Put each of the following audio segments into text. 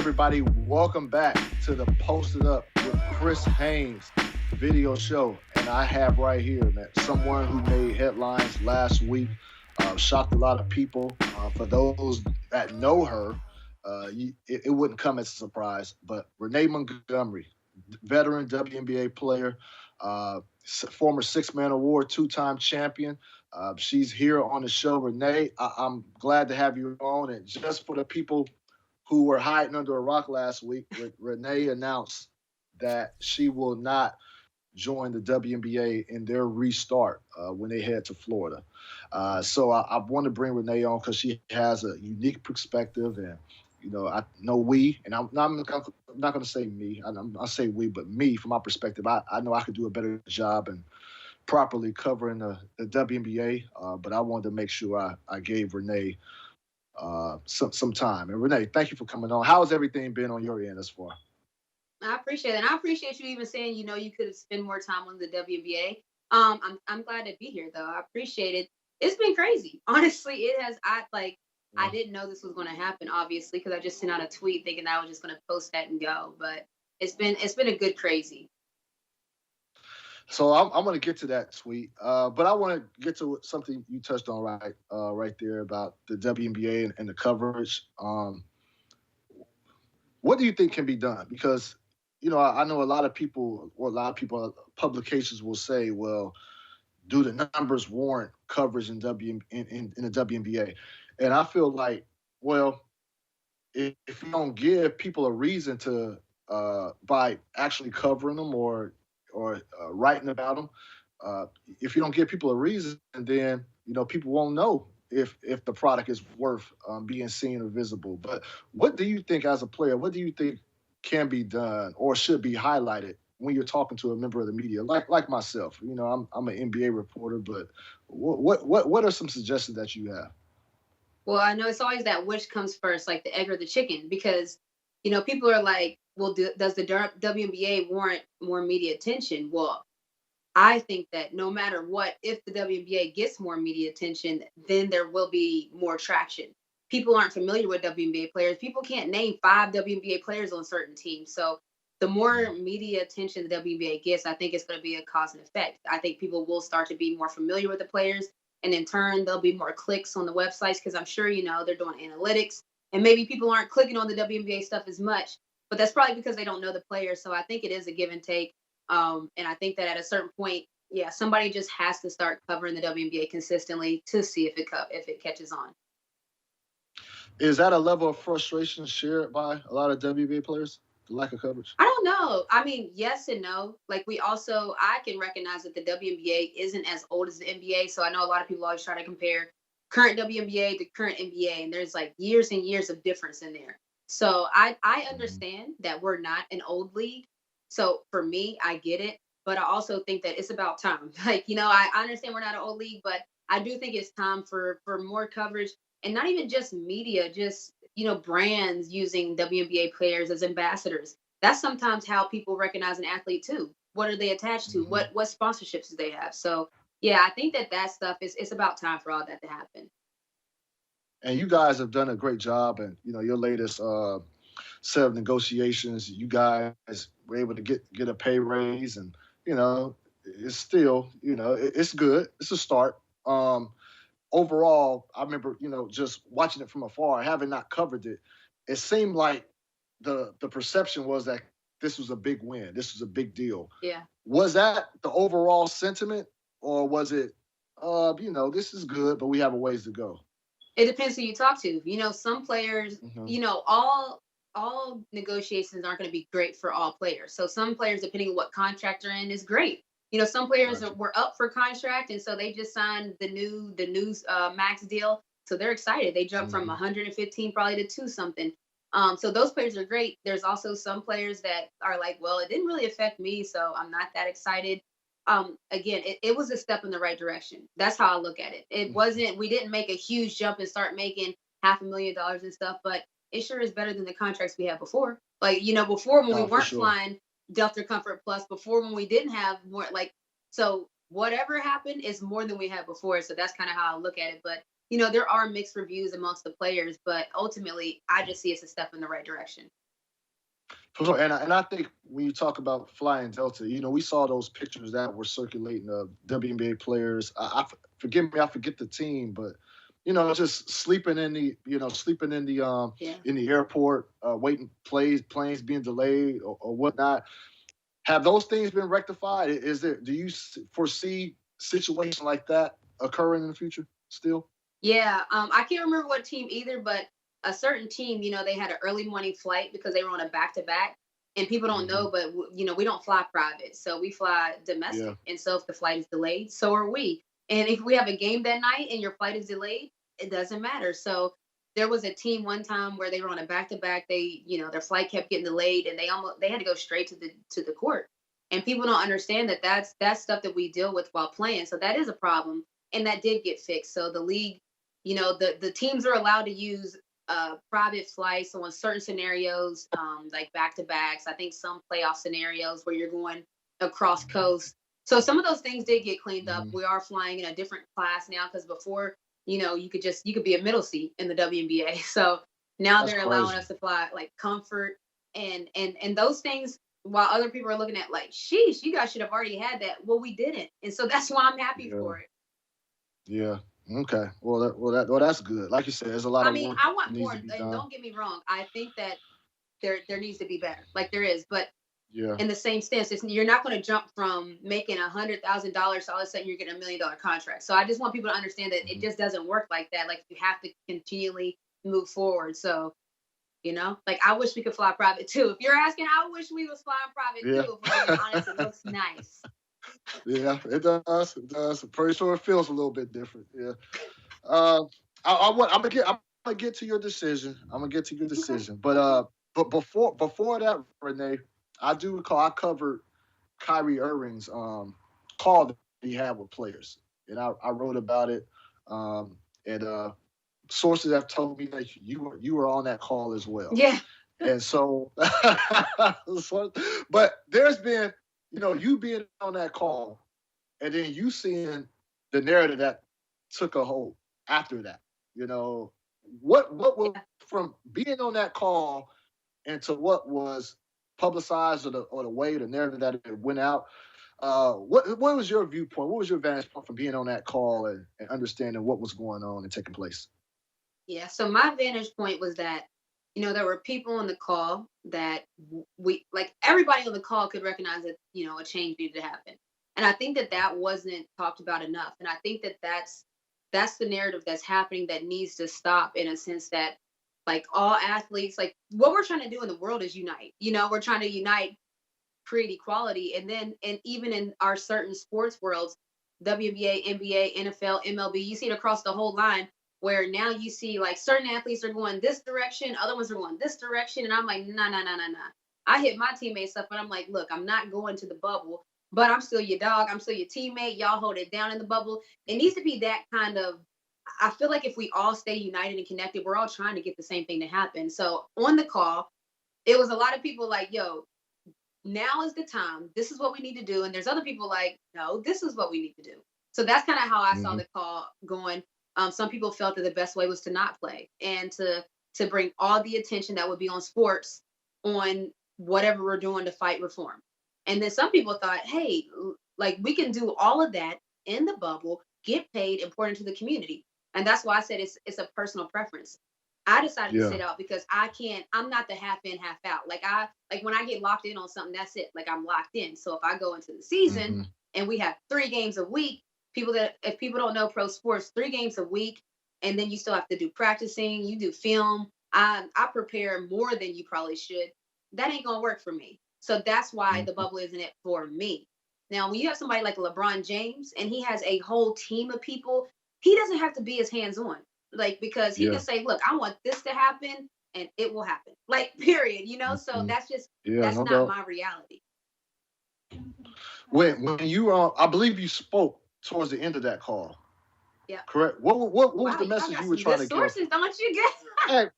everybody? Welcome back to the Posted Up with Chris Haynes video show. And I have right here, man, someone who made headlines last week, shocked a lot of people. For those that know her, it wouldn't come as a surprise. But Renee Montgomery, veteran WNBA player, former six-man award, two-time champion. She's here on the show. Renee, I'm glad to have you on. And just for the people who were hiding under a rock last week, Renee announced that she will not join the WNBA in their restart when they head to Florida. So I want to bring Renee on because she has a unique perspective, and I know and I'm not going to say me. I'll say we, but me, from my perspective, I know I could do a better job and properly covering the WNBA, but I wanted to make sure I gave Renee some time. And Renee, thank you for coming on. How has everything been on your end thus far? I appreciate it. And I appreciate you even saying, you could spend more time on the WNBA. I'm glad to be here though. I appreciate it. It's been crazy. Honestly, it has. I didn't know this was going to happen, obviously, because I just sent out a tweet thinking that I was just going to post that and go. But it's been a good crazy. So I'm going to get to that tweet, but I want to get to something you touched on right there about the WNBA and the coverage. What do you think can be done? Because I know a lot of people, publications will say, well, do the numbers warrant coverage in the WNBA? And I feel like, well, if you don't give people a reason to by actually covering them or writing about them, if you don't give people a reason, then people won't know if the product is worth being seen or visible. But what do you think as a player? What do you think can be done or should be highlighted when you're talking to a member of the media, like myself? I'm an NBA reporter, but what are some suggestions that you have? Well, I know it's always that which comes first, like the egg or the chicken, because people are like, well, does the WNBA warrant more media attention? Well, I think that no matter what, if the WNBA gets more media attention, then there will be more traction. People aren't familiar with WNBA players. People can't name 5 WNBA players on certain teams. So the more media attention the WNBA gets, I think it's going to be a cause and effect. I think people will start to be more familiar with the players. And in turn, there'll be more clicks on the websites because I'm sure, they're doing analytics. And maybe people aren't clicking on the WNBA stuff as much. But that's probably because they don't know the players. So I think it is a give and take. And I think that at a certain point, somebody just has to start covering the WNBA consistently to see if it catches on. Is that a level of frustration shared by a lot of WNBA players? The lack of coverage? I don't know. I mean, yes and no. Like I can recognize that the WNBA isn't as old as the NBA. So I know a lot of people always try to compare current WNBA to current NBA, and there's like years and years of difference in there. So I understand that we're not an old league. So for me, I get it. But I also think that it's about time. I understand we're not an old league, but I do think it's time for more coverage, and not even just media, just, brands using WNBA players as ambassadors. That's sometimes how people recognize an athlete too. What are they attached to? Mm-hmm. What sponsorships do they have? So yeah, I think that stuff it's about time for all that to happen. And you guys have done a great job, and your latest set of negotiations, you guys were able to get a pay raise, and it's still it's good. It's a start. Overall, I remember just watching it from afar, having not covered it. It seemed like the perception was that this was a big win. This was a big deal. Yeah. Was that the overall sentiment, or was it, this is good, but we have a ways to go? It depends who you talk to. Some players, Mm-hmm. all negotiations aren't going to be great for all players. So some players, depending on what contract they're in, is great. Some players Gotcha. were up for contract, and so they just signed the new max deal. So they're excited. They jumped from Mm-hmm. 115 probably to 2 something. So those players are great. There's also some players that are like, well, it didn't really affect me, so I'm not that excited. Again, it was a step in the right direction. That's how I look at it. It wasn't, we didn't make a huge jump and start making $500,000 and stuff, but it sure is better than the contracts we had before. Before when we Oh, for weren't sure. flying Delta Comfort Plus, before when we didn't have more, so whatever happened is more than we had before. So that's kind of how I look at it. But, there are mixed reviews amongst the players, but ultimately I just see it's a step in the right direction. For sure. And I think when you talk about flying Delta, we saw those pictures that were circulating of WNBA players. Forgive me, I forget the team, but just sleeping in the Yeah. in the airport, waiting planes being delayed or whatnot. Have those things been rectified? Do you foresee situations like that occurring in the future still? Yeah, I can't remember what team either, but a certain team, they had an early morning flight because they were on a back to back. And people don't Hmm. know, but we don't fly private, so we fly Yeah. domestic. And so if the flight is delayed, so are we. And if we have a game that night and your flight is delayed, it doesn't matter. So there was a team one time where they were on a back to back. They, their flight kept getting delayed, and they had to go straight to the court. And people don't understand that that's stuff that we deal with while playing. So that is a problem, and that did get fixed. So the league, the teams are allowed to use private flights. So in certain scenarios, like back to backs, I think some playoff scenarios where you're going across coast. So some of those things did get cleaned up. Hmm. We are flying in a different class now because before, you could be a middle seat in the WNBA. So now That's they're allowing crazy. us to fly like comfort and those things. While other people are looking at like, sheesh, you guys should have already had that. Well, we didn't, and so that's why I'm happy Yeah. for it. Yeah. Okay. That's good. Like you said, there's a lot I of mean, work I that want needs more. to be And done. don't get me wrong. I think that there needs to be better. Like there is, but Yeah. in the same stance, you're not going to jump from making $100,000 to all of a sudden you're getting $1 million contract. So I just want people to understand that it Hmm. just doesn't work like that. Like you have to continually move forward. So like I wish we could fly private too. If you're asking, I wish we was flying private Yeah. too. If we're being honest, it looks nice. Yeah. It does. It does. I'm pretty sure it feels a little bit different. Yeah. Uh, I'm gonna get to your decision. I'm gonna get to your Okay. decision. But Okay. before that, Renee, I do recall I covered Kyrie Irving's call that he had with players, and I wrote about it. And sources have told me that you were on that call as well. Yeah. And so, but there's been, you being on that call, and then you seeing the narrative that took a hold after that. You know, what was from being on that call and to what was publicized or the way the narrative that it went out. What was your viewpoint? What was your vantage point from being on that call and understanding what was going on and taking place? Yeah. So my vantage point was that, there were people on the call that we like everybody on the call could recognize that, a change needed to happen. And I think that that wasn't talked about enough. And I think that that's the narrative that's happening that needs to stop in a sense that like all athletes, like what we're trying to do in the world is unite. We're trying to unite, create equality. And even in our certain sports worlds, WNBA, NBA, NFL, MLB, you see it across the whole line where now you see like certain athletes are going this direction, other ones are going this direction. And I'm like, nah, nah, nah, nah, nah. I hit my teammates up and I'm like, look, I'm not going to the bubble, but I'm still your dog. I'm still your teammate. Y'all hold it down in the bubble. It needs to be that kind of. I feel like if we all stay united and connected, we're all trying to get the same thing to happen. So on the call, it was a lot of people like, yo, now is the time. This is what we need to do. And there's other people like, no, this is what we need to do. So that's kind of how I saw Mm-hmm. the call going. Some people felt that the best way was to not play and to bring all the attention that would be on sports on whatever we're doing to fight reform. And then some people thought, hey, like we can do all of that in the bubble, get paid, and pour it into the community. And that's why I said it's a personal preference. I decided to Yeah. sit out because I can't, I'm not the half in, half out. Like when I get locked in on something, that's it. Like I'm locked in. So if I go into the season Mm-hmm. and we have 3 games a week, if people don't know pro sports, 3 games a week, and then you still have to do practicing, you do film. I prepare more than you probably should. That ain't gonna work for me. So that's why the Mm-hmm. bubble isn't it for me. Now, when you have somebody like LeBron James and he has a whole team of people, he doesn't have to be as hands on like because he can Yeah. say, look, I want this to happen and it will happen, like period, so Mm-hmm. Yeah. that's No not doubt. my reality. When you I believe you spoke towards the end of that call. Yeah. Correct. What was Wow, the y'all message got you were some trying good to give? sources, don't you get? Hey,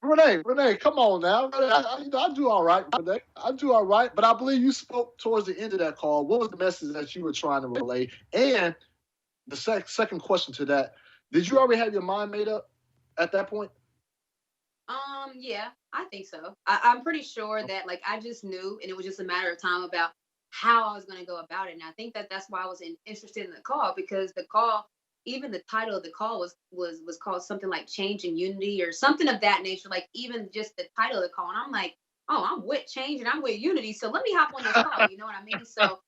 Renee, come on now. I do all right, Renee. I do all right. But I believe you spoke towards the end of that call. What was the message that you were trying to relay? And the second question to that, did you already have your mind made up at that point? Yeah, I think so. I'm pretty sure that like I just knew, and it was just a matter of time about how I was going to go about it. And I think that that's why I was interested in the call, because the call, even the title of the call was called something like "Change and Unity" or something of that nature. Like even just the title of the call, and I'm like, oh, I'm with change and I'm with unity, so let me hop on this call. You know what I mean? So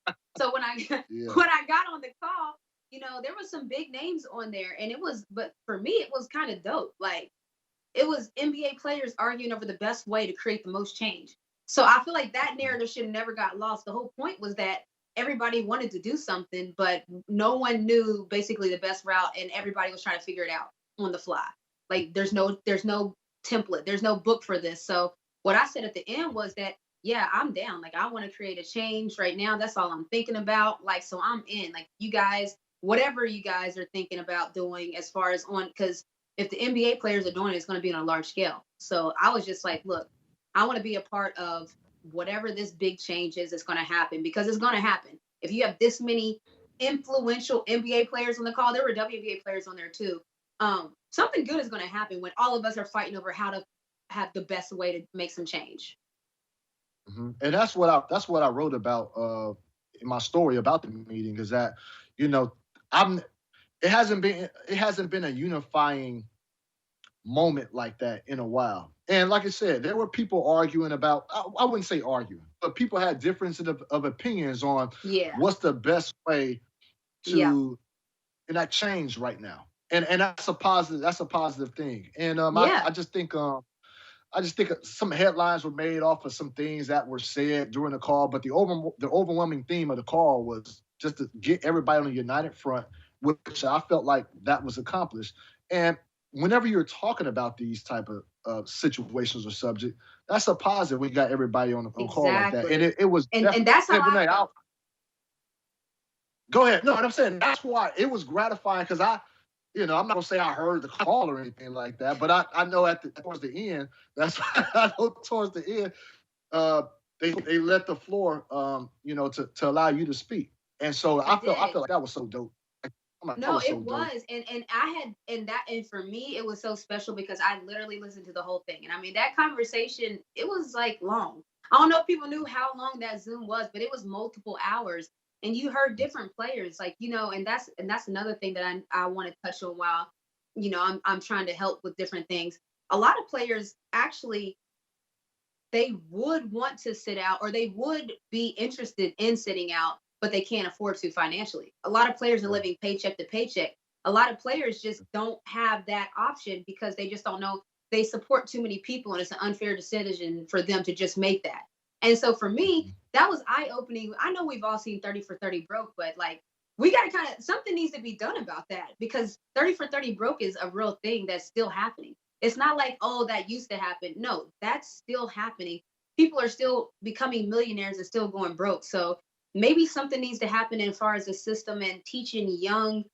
when I Yeah. when I got on the call, there was some big names on there, and but for me, it was kind of dope. Like it was NBA players arguing over the best way to create the most change. So I feel like that narrative should have never got lost. The whole point was that everybody wanted to do something, but no one knew basically the best route, and everybody was trying to figure it out on the fly. Like there's no template, there's no book for this. So what I said at the end was that yeah, I'm down. Like I want to create a change right now. That's all I'm thinking about. Like so I'm in. Like you guys, whatever you guys are thinking about doing as far as on because if the NBA players are doing it, it's going to be on a large scale. So I was just like, look, I want to be a part of whatever this big change is that's going to happen because it's going to happen. If you have this many influential NBA players on the call, there were WNBA players on there too. Something good is going to happen when all of us are fighting over how to have the best way to make some change. And that's what I wrote about in my story about the meeting is that you know I'm it hasn't been a unifying moment like that in a while. And like I said, there were people arguing about, I wouldn't say arguing, but people had differences of opinions on Yeah. what's the best way Yeah. to enact change right now. And that's a positive thing. And Yeah. I just think some headlines were made off of some things that were said during the call, but the overwhelming theme of the call was just to get everybody on a united front, which I felt like that was accomplished. And whenever you're talking about these type of situations or subject, that's a positive. We got everybody on a call like that, and Exactly. it was And definitely. that's how I Renee, felt. go ahead. No, and I'm saying that's why it was gratifying because I'm not gonna say I heard the call or anything like that, but I know towards the end, that's I know towards the end, uh, they let the floor, to allow you to speak, and so I I felt did. like that was so dope. I'm like, that No, was it so dope. was. And I had and for me it was so special because I literally listened to the whole thing. And I mean that conversation, it was like long. I don't know if people knew how long that Zoom was, but it was multiple hours. And you heard different players, like, and that's another thing that I want to touch on while, I'm trying to help with different things. A lot of players actually they would want to sit out or they would be interested in sitting out, but they can't afford to financially. A lot of players are Yeah. living paycheck to paycheck. A lot of players just don't have that option because they just don't know. They support too many people, and it's an unfair decision for them to just make that. And so for me, that was eye opening. I know we've all seen 30 for 30 broke, but like we got to something needs to be done about that because 30 for 30 broke is a real thing that's still happening. It's not like, oh, that used to happen. No, that's still happening. People are still becoming millionaires and still going broke. So maybe something needs to happen as far as the system and teaching young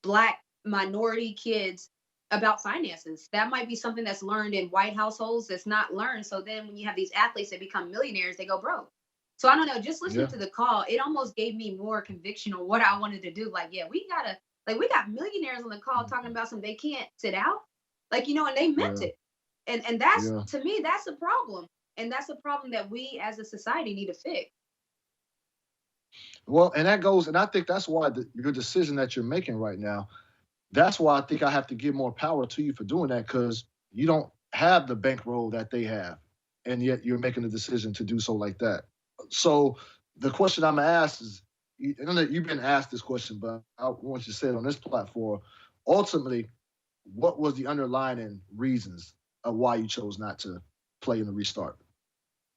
Black minority kids about finances. That might be something that's learned in white households that's not learned. So then when you have these athletes that become millionaires, they go broke. So I don't know, just listening Yeah. to the call, it almost gave me more conviction on what I wanted to do. Like, yeah, we got millionaires on the call talking about something they can't sit out. Like, and they meant Yeah. it. And that's Yeah. to me, that's a problem. And that's a problem that we as a society need to fix. Well, and that goes, and I think that's why your decision that you're making right now, that's why I think I have to give more power to you for doing that because you don't have the bankroll that they have, and yet you're making a decision to do so like that. So the question I'm gonna ask is, I know that you've been asked this question, but I want you to say it on this platform. Ultimately, what was the underlying reasons of why you chose not to play in the restart?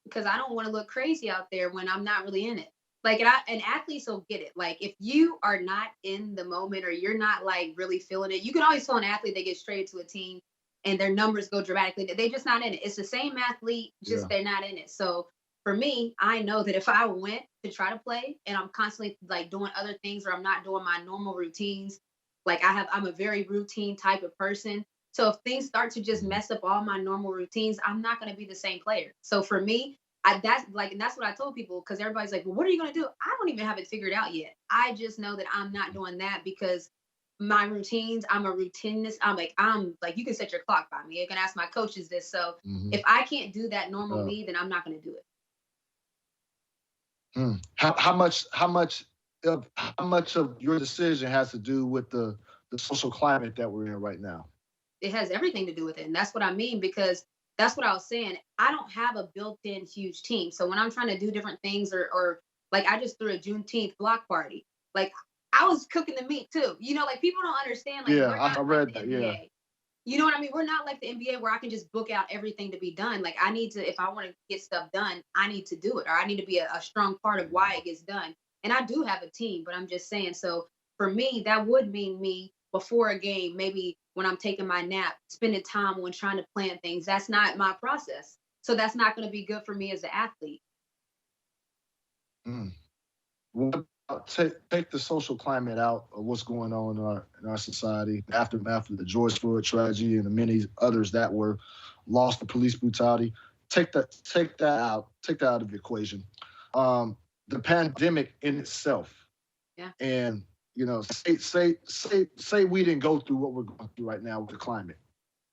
Because I don't want to look crazy out there when I'm not really in it. Like, and athletes will get it. Like, if you are not in the moment or you're not like really feeling it, you can always tell an athlete they get straight to a team and their numbers go dramatically. They're just not in it. It's the same athlete, Yeah. just they're not in it. So for me, I know that if I went to try to play and I'm constantly like doing other things or I'm not doing my normal routines, like I'm a very routine type of person. So if things start to just mess up all my normal routines, I'm not going to be the same player. So for me, and that's what I told people because everybody's like, well, what are you going to do? I don't even have it figured out yet. I just know that I'm not doing that because my routines. I'm a routinist. I'm like, you can set your clock by me. You can ask my coaches this. So Hmm. if I can't do that normal me, then I'm not going to do it. How much of your decision has to do with the social climate that we're in right now? It has everything to do with it. And that's what I mean, because that's what I was saying. I don't have a built-in huge team. So when I'm trying to do different things, or like I just threw a Juneteenth block party, like I was cooking the meat too. Like people don't understand, like Yeah, we're I not like read the that. Yeah, NBA. You know what I mean? We're not like the NBA where I can just book out everything to be done. Like I need to, if I want to get stuff done, I need to do it, or I need to be a strong part of why it gets done. And I do have a team, but I'm just saying. So for me, that would mean me before a game, maybe when I'm taking my nap, spending time when trying to plan things. That's not my process. So that's not going to be good for me as an athlete. mm. What about take the social climate out of what's going on in our society, the aftermath of the George Floyd tragedy and the many others that were lost to police brutality. Take that out of the equation. The pandemic in itself, Yeah. and say we didn't go through what we're going through right now with the climate.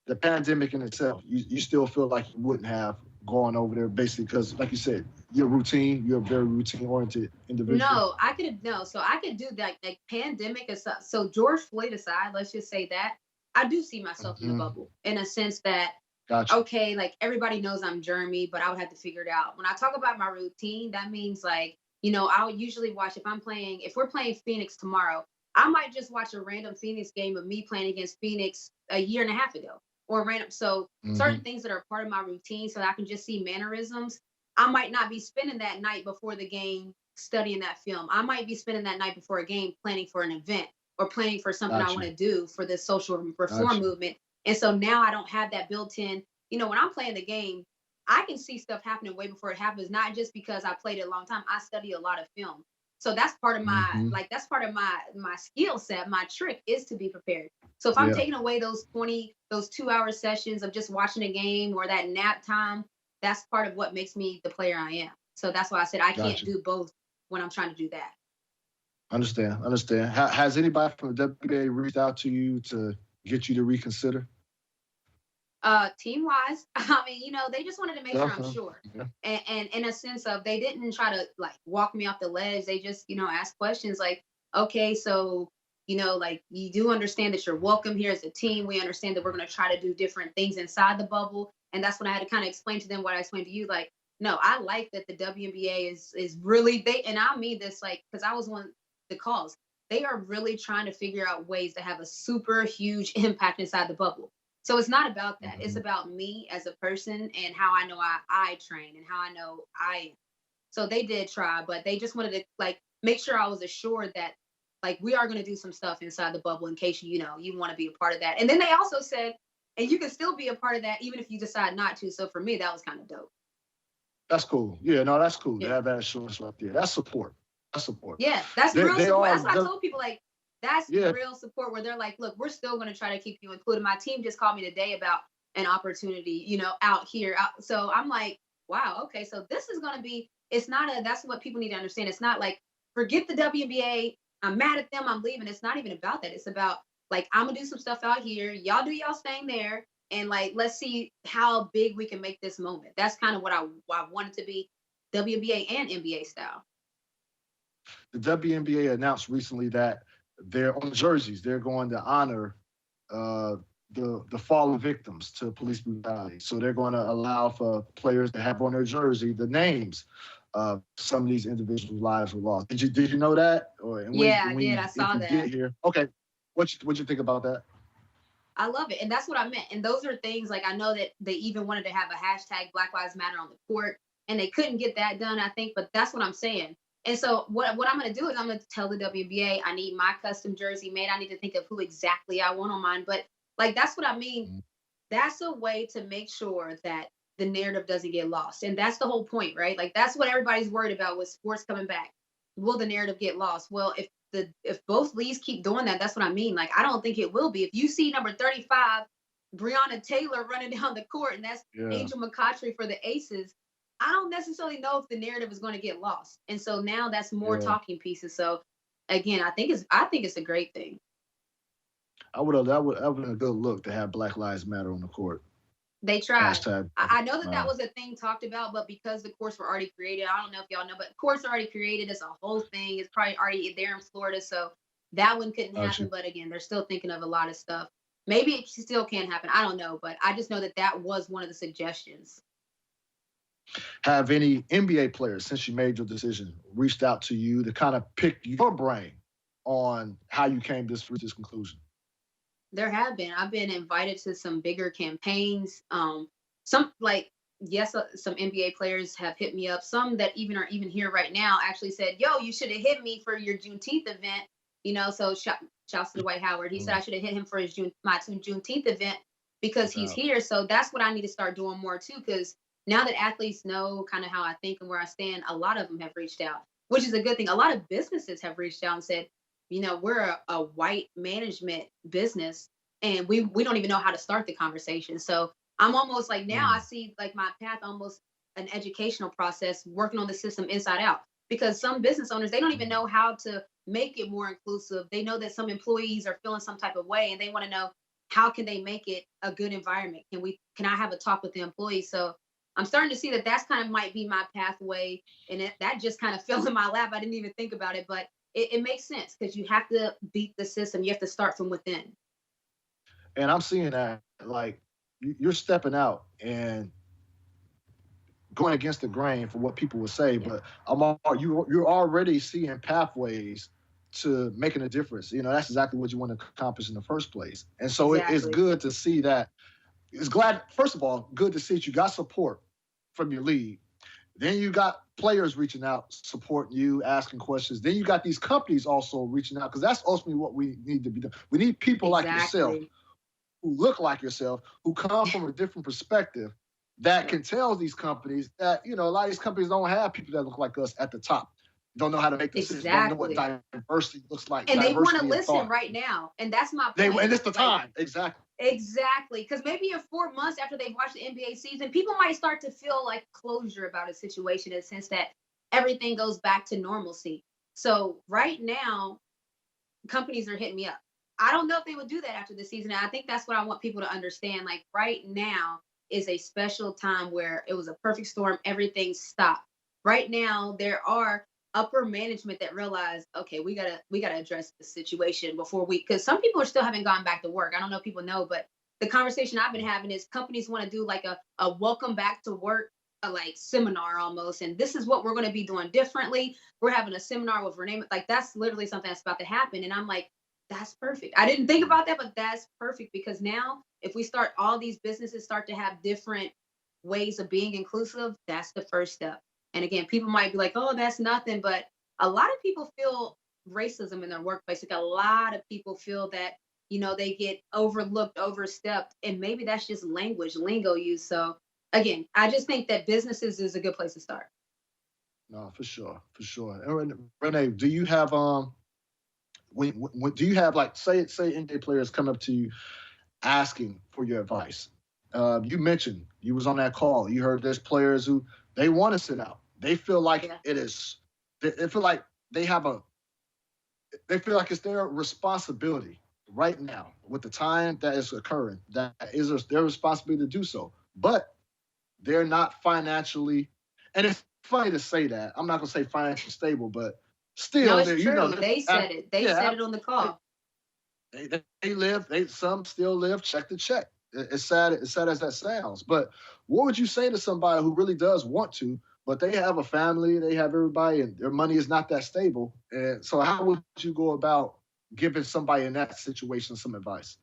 The pandemic in itself, you still feel like you wouldn't have gone over there, basically because, like you said, you're a very routine oriented individual. No, I could no. So I could do that. Like pandemic aside. So George Floyd aside, let's just say that I do see myself in the Hmm. bubble in a sense that Gotcha. okay, like everybody knows I'm Jeremy, but I would have to figure it out. When I talk about my routine, that means like, I'll usually watch if we're playing Phoenix tomorrow, I might just watch a random Phoenix game of me playing against Phoenix a year and a half ago. Or random. So certain Hmm. things that are part of my routine, so that I can just see mannerisms. I might not be spending that night before the game studying that film. I might be spending that night before a game planning for an event or planning for something I want Gotcha. to do for this social reform Gotcha. movement. And so now I don't have that built in. When I'm playing the game, I can see stuff happening way before it happens, not just because I played it a long time. I study a lot of film. So that's part of Hmm. my skill set. My trick is to be prepared. So if I'm Yeah. taking away those 2 hour sessions of just watching a game or that nap time, that's part of what makes me the player I am. So that's why I said I can't Gotcha. do both when I'm trying to do that. Understand. Understand. Has anybody from the WNBA reached out to you to get you to reconsider? Team wise, I mean, they just wanted to make sure I'm Definitely. sure. Yeah. And in a sense of they didn't try to like walk me off the ledge. They just, ask questions like, okay, so, like you do understand that you're welcome here as a team. We understand that we're going to try to do different things inside the bubble. And that's when I had to kind of explain to them what I explained to you. Like, no, I like that the WNBA is really and I mean this like because I was one of the calls. They are really trying to figure out ways to have a super huge impact inside the bubble. So it's not about that. It's Hmm. about me as a person and how I know I train and how I know I am. So they did try, but they just wanted to like make sure I was assured that like we are going to do some stuff inside the bubble in case you want to be a part of that. And then they also said, and you can still be a part of that even if you decide not to. So for me, that was kind of dope. That's cool. Yeah, no, that's cool to Yeah. have that assurance right there. That's support. That's support. Yeah, that's They, real they support. are, That's what I told people. Like, that's yeah. real support where they're like, look, we're still going to try to keep you included. My team just called me today about an opportunity, out here. So I'm like, wow, okay. So this is going to be, that's what people need to understand. It's not like, forget the WNBA. I'm mad at them. I'm leaving. It's not even about that. It's about, like, I'm going to do some stuff out here. Y'all do y'all thing there. And, like, let's see how big we can make this moment. That's kind of what I want it to be, WNBA and NBA style. The WNBA announced recently that they're on jerseys. They're going to honor uh, the fallen victims to police brutality. So they're going to allow for players to have on their jersey the names of some of these individuals' lives were lost. Did you know that? Or and Yeah, I did. when I if saw you get that. here, okay, what you think about that? I love it. And that's what I meant. And those are things like I know that they even wanted to have a hashtag Black Lives Matter on the court and they couldn't get that done, I think, but that's what I'm saying. And so what I'm going to do is I'm going to tell the WNBA I need my custom jersey made. I need to think of who exactly I want on mine. But like, that's what I mean. Mhm. That's a way to make sure that the narrative doesn't get lost. And that's the whole point, right? Like that's what everybody's worried about with sports coming back. Will the narrative get lost? Well, if both leagues keep doing that, that's what I mean. Like I don't think it will be. If you see number 35, Breonna Taylor running down the court, and that's Yeah, Angel McCautry for the Aces, I don't necessarily know if the narrative is going to get lost. And so now that's more yeah. talking pieces. So again, I think it's a great thing. That would have been a good look to have Black Lives Matter on the court. They tried. Hashtag I know that Matter. was a thing talked about, but because the courts were already created, I don't know if y'all know, but courts are already created. It's a whole thing. It's probably already there in Florida, so that one couldn't happen. But again, they're still thinking of a lot of stuff. Maybe it still can happen. I don't know, but I just know that that was one of the suggestions. Have any NBA players, since you made your decision, reached out to you to kind of pick your brain on how you came to this conclusion? There have been. I've been invited to some bigger campaigns. Some some NBA players have hit me up. Some that are even here right now actually said, "Yo, you should have hit me for your Juneteenth event." So shouts to Dwight Howard. He said I should have hit him for his Juneteenth event because he's here. So that's what I need to start doing more too. Because now that athletes know kind of how I think and where I stand, a lot of them have reached out, which is a good thing. A lot of businesses have reached out and said, we're a white management business and we don't even know how to start the conversation. So I'm almost like now I see like my path almost an educational process working on the system inside out, because some business owners, they don't even know how to make it more inclusive. They know that some employees are feeling some type of way and they want to know how can they make it a good environment? Can I have a talk with the employees? So I'm starting to see that that's kind of might be my pathway, and that just kind of fell in my lap. I didn't even think about it, but it makes sense because you have to beat the system. You have to start from within. And I'm seeing that, like, you're stepping out and going against the grain for what people would say, but you're already seeing pathways to making a difference. That's exactly what you want to accomplish in the first place. And so it's good to see that. First of all, good to see that you got support from your league. Then you got players reaching out, supporting you, asking questions. Then you got these companies also reaching out, because that's ultimately what we need to be doing. We need people like yourself, who look like yourself, who come from a different perspective, that can tell these companies that, a lot of these companies don't have people that look like us at the top. Don't know how to make decisions. Don't know what diversity looks like. And they want to listen right now. And that's my point. And it's the time. Exactly. Exactly. Because maybe in 4 months after they've watched the NBA season, people might start to feel like closure about a situation in the sense that everything goes back to normalcy. So right now, companies are hitting me up. I don't know if they would do that after the season. And I think that's what I want people to understand. Like right now is a special time where it was a perfect storm. Everything stopped. Right now, there are upper management that realize, okay, we gotta address the situation before because some people still haven't gone back to work. I don't know if people know, but the conversation I've been having is companies want to do like a welcome back to work, like seminar almost. And this is what we're going to be doing differently. We're having a seminar with Renee. Like that's literally something that's about to happen. And I'm like, that's perfect. I didn't think about that, but that's perfect, because now if we start, all these businesses start to have different ways of being inclusive, that's the first step. And again, people might be like, oh, that's nothing. But a lot of people feel racism in their workplace. Like a lot of people feel that, they get overlooked, overstepped. And maybe that's just lingo use. So again, I just think that businesses is a good place to start. No, for sure. For sure. And Renee, do you have, do you have like, say NBA players come up to you asking for your advice? You mentioned you was on that call. You heard there's players who they want to sit out. They feel like it is. They feel like they feel like it's their responsibility right now with the time that is occurring. That is their responsibility to do so. But they're not financially, and it's funny to say that. I'm not gonna say financially stable, but still, no, it's true. They said it. They said it on the call. Some still live check to check. It's sad as that sounds, but what would you say to somebody who really does want to, but they have a family, they have everybody, and their money is not that stable? And so how would you go about giving somebody in that situation some advice?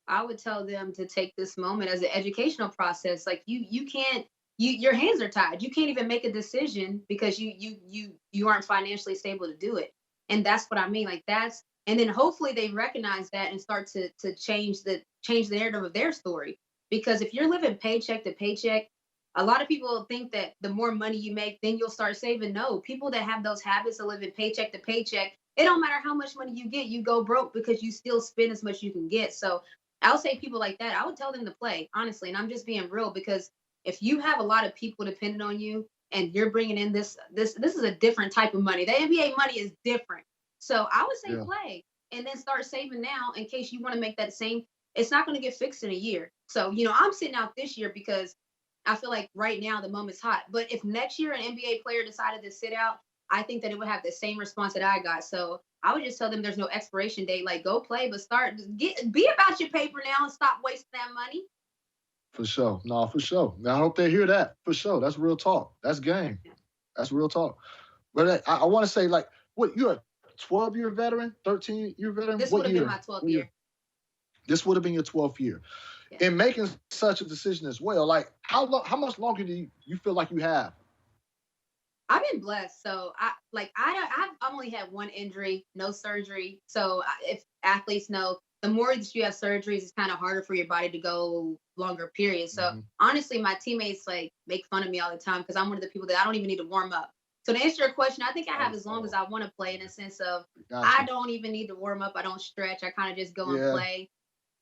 I would tell them to take this moment as an educational process. Like you can't, your hands are tied. You can't even make a decision because you aren't financially stable to do it. And that's what I mean. Like and then hopefully they recognize that and start to change the narrative of their story. Because if you're living paycheck to paycheck, a lot of people think that the more money you make, then you'll start saving. No, people that have those habits of living paycheck to paycheck, it don't matter how much money you get, you go broke because you still spend as much as you can get. So I'll say people like that, I would tell them to play, honestly. And I'm just being real, because if you have a lot of people dependent on you and you're bringing in this is a different type of money. The NBA money is different. So I would say play. and then start saving now in case you want to make that same. It's not going to get fixed in a year. So, I'm sitting out this year because I feel like right now the moment's hot. But if next year an NBA player decided to sit out, I think that it would have the same response that I got. So I would just tell them there's no expiration date. Like, go play, but be about your paper now and stop wasting that money. For sure. No, for sure. Now, I hope they hear that. For sure. That's real talk. That's game. That's real talk. But I want to say, like, what, you're a 12-year veteran, 13-year veteran? This would have been my 12th year. This would have been your 12th year. Yeah. In making such a decision as well, like, how much longer do you feel like you have? I've been blessed. So I've only had one injury, no surgery. So if athletes know, the more that you have surgeries, it's kind of harder for your body to go longer periods. So honestly, my teammates like make fun of me all the time because I'm one of the people that I don't even need to warm up. So to answer your question, I think I have as long as I want to play, in a sense of I don't even need to warm up. I don't stretch. I kind of just go and play.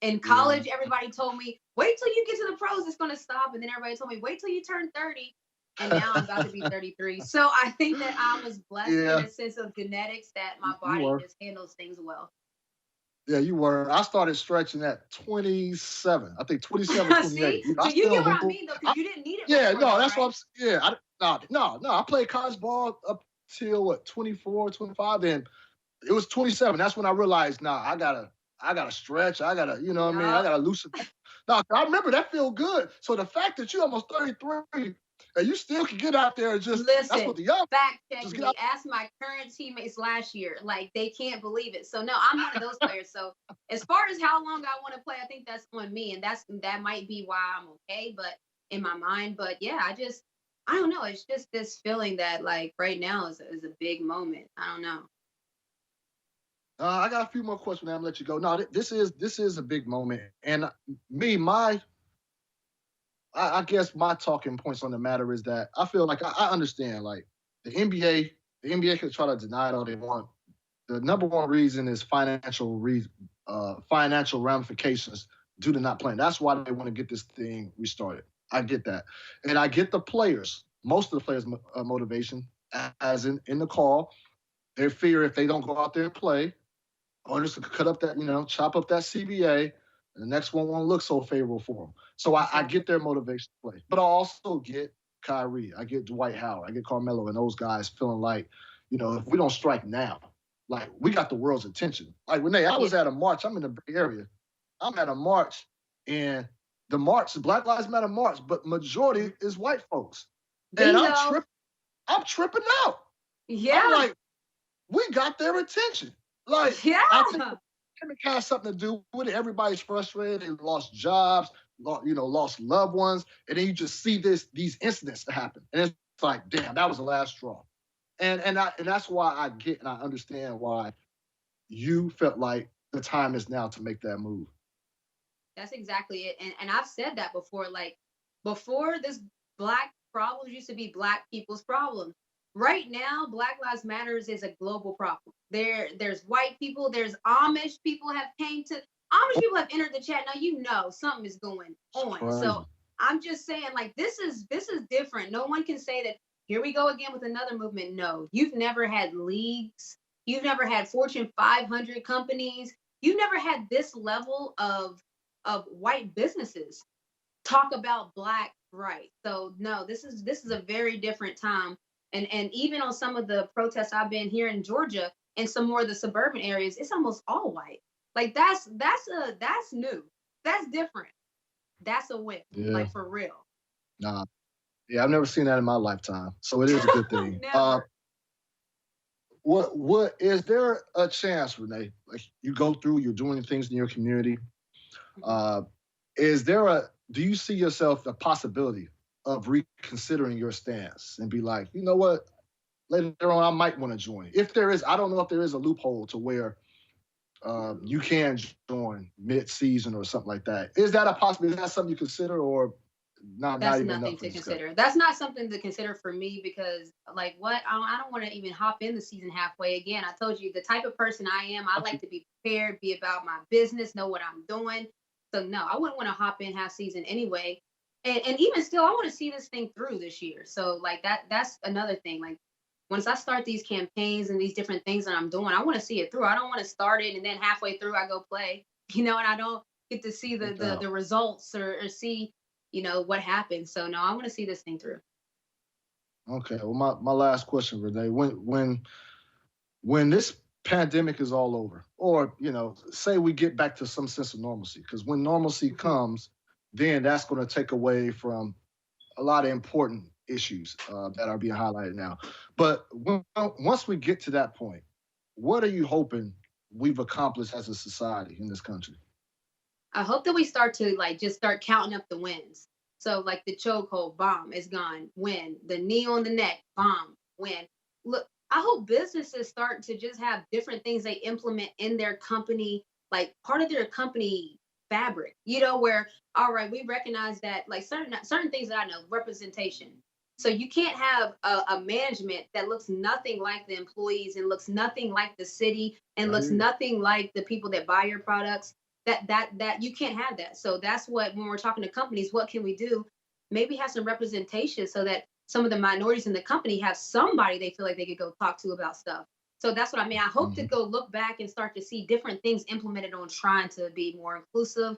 In college, everybody told me, wait till you get to the pros, it's going to stop. And then everybody told me, wait till you turn 30. And now I'm about to be 33. So I think that I was blessed in a sense of genetics that my body just handles things well. Yeah, you were. I started stretching at 27. I think 27, 28. See? So you get what I mean, though, because you didn't need it. Yeah, no, that's what I'm saying. No. I played college ball up till 24, 25. And it was 27. That's when I realized, I gotta stretch. I gotta, you know what I mean? I gotta loosen. No, I remember that feel good. So the fact that you're almost 33 and you still can get out there and just listen. That's what the young fact check me. Ask my current teammates last year. Like, they can't believe it. So no, I'm one of those players. So as far as how long I want to play, I think that's on me, and that might be why I'm okay. But in my mind, but yeah, I don't know. It's just this feeling that like right now is a big moment. I don't know. I got a few more questions. I'm gonna let you go. No, this is a big moment, and I guess my talking points on the matter is that I feel like I understand, like, the NBA could try to deny it all they want. The number one reason is financial ramifications due to not playing. That's why they want to get this thing restarted. I get that, and I get the players. Most of the players' motivation, as in the call, they fear if they don't go out there and play, owners could cut up that, chop up that CBA. And the next one won't look so favorable for them. So I get their motivation to play. But I also get Kyrie. I get Dwight Howard. I get Carmelo and those guys feeling like, if we don't strike now, like, we got the world's attention. Like, Renee, I was at a march. I'm in the Bay Area. I'm at a march, and the march, Black Lives Matter march, but majority is white folks. And I'm tripping out. Yeah. I'm like, we got their attention. Like, I think it has something to do with it. Everybody's frustrated. They lost jobs, lost loved ones. And then you just see these incidents that happen. And it's like, damn, that was the last straw. And that's why I get and I understand why you felt like the time is now to make that move. That's exactly it. And I've said that before. Like, before, this Black problems used to be Black people's problems. Right now, Black Lives Matters is a global problem. There's white people, there's Amish people have people have entered the chat. Now something is going on. Right. So I'm just saying, like, this is different. No one can say that here we go again with another movement. No, you've never had leagues, you've never had Fortune 500 companies, you've never had this level of white businesses talk about Black rights. So no, this is a very different time. And even on some of the protests I've been here in Georgia and some more of the suburban areas, it's almost all white. Like, that's new. That's different. That's a win. Yeah. Like, for real. Nah. Yeah, I've never seen that in my lifetime. So it is a good thing. What is there a chance, Renee? Like, you go through, you're doing things in your community. Do you see yourself the possibility of reconsidering your stance and be like, you know what, later on I might want to join? If there is, I don't know if there is a loophole to where you can join mid-season or something like that. Is that a possibility? Is that something you consider, or not? That's not nothing to consider. That's not something to consider for me, because like, what? I don't want to even hop in the season halfway. Again, I told you the type of person I am. I like to be prepared, be about my business, know what I'm doing. So no, I wouldn't want to hop in half season anyway. And even still, I want to see this thing through this year. So like that's another thing. Like, once I start these campaigns and these different things that I'm doing, I want to see it through. I don't want to start it and then halfway through I go play, and I don't get to see the results or see, what happens. So no, I want to see this thing through. Okay. Well, my last question, Renee, when this pandemic is all over, or say we get back to some sense of normalcy, because when normalcy comes, then that's going to take away from a lot of important issues that are being highlighted now. But once we get to that point, what are you hoping we've accomplished as a society in this country? I hope that we start to just start counting up the wins. So like the chokehold, bomb, is gone, win. The knee on the neck, bomb, win. Look, I hope businesses start to just have different things they implement in their company, like part of their company fabric, where, all right, we recognize that like certain things that I know, representation. So you can't have a management that looks nothing like the employees and looks nothing like the city and looks nothing like the people that buy your products. That you can't have that. So that's what, when we're talking to companies, what can we do? Maybe have some representation so that some of the minorities in the company have somebody they feel like they could go talk to about stuff. So that's what I mean. I hope to go look back and start to see different things implemented on trying to be more inclusive,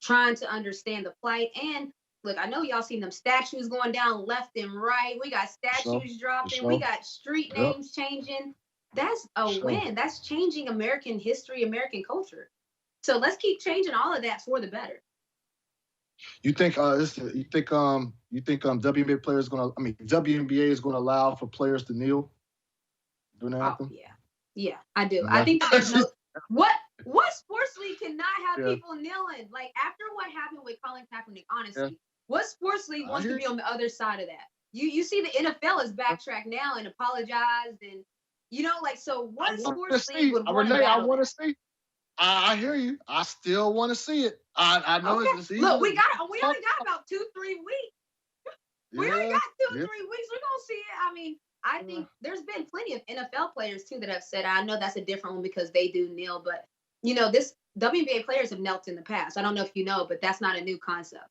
trying to understand the plight. And look, I know y'all seen them statues going down left and right. We got statues dropping. We got street names changing. That's a win. That's changing American history, American culture. So let's keep changing all of that for the better. You think WNBA players WNBA is gonna allow for players to kneel during the anthem? Yeah, I do. I think that there's what sports league cannot have people kneeling? Like after what happened with Colin Kaepernick, honestly, what sports league wants to be on the other side of that? You see the NFL is backtracked now and apologized, and so what sports league would want to battle? I want to see. I hear you. I still want to see it. I know it's easy. Look, we only got about 2-3 weeks. We only got 2 or 3 weeks. We're gonna see it. I mean, I think there's been plenty of NFL players too that have said, I know that's a different one because they do kneel, but this WNBA players have knelt in the past. I don't know if you know, but that's not a new concept.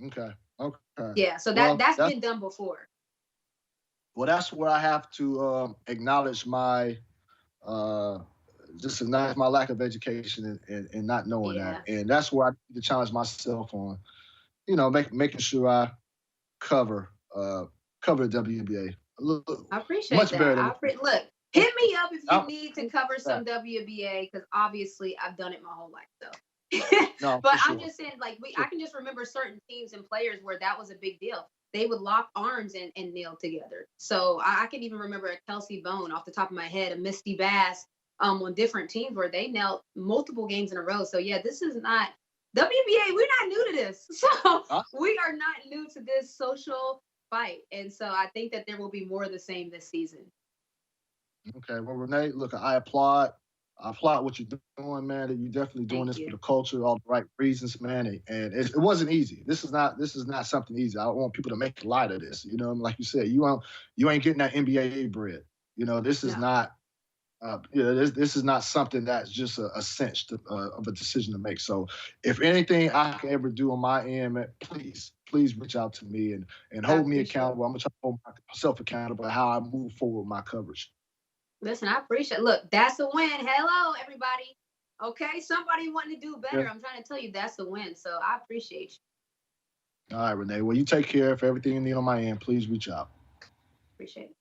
Okay. Yeah, so that's been done before. Well, that's where I have to acknowledge my my lack of education and not knowing that. And that's where I need to challenge myself on, making sure I cover the WNBA. I appreciate that. Look, hit me up if you need to cover some WNBA, because obviously I've done it my whole life. So, no, but I'm just saying, I can just remember certain teams and players where that was a big deal. They would lock arms and kneel together. So I can even remember a Kelsey Bone off the top of my head, a Misty Bass on different teams where they knelt multiple games in a row. So yeah, this is not WNBA. We're not new to this. So we are not new to this social fight. And so I think that there will be more of the same this season. Okay. Well, Renee, look, I applaud what you're doing, man. You're definitely doing this for the culture, all the right reasons, man. And it wasn't easy. This is not something easy. I don't want people to make light of this. Like you said, you ain't getting that NBA bread. This is not. This is not something that's just a cinch of a decision to make. So if anything I can ever do on my end, man, please reach out to me and hold me accountable. I'm going to try to hold myself accountable how I move forward with my coverage. Listen, I appreciate it. Look, that's a win. Hello, everybody. Okay, somebody wanting to do better. Yeah. I'm trying to tell you that's a win. So I appreciate you. All right, Renee. Well, you take care. For everything you need on my end, please reach out. Appreciate it.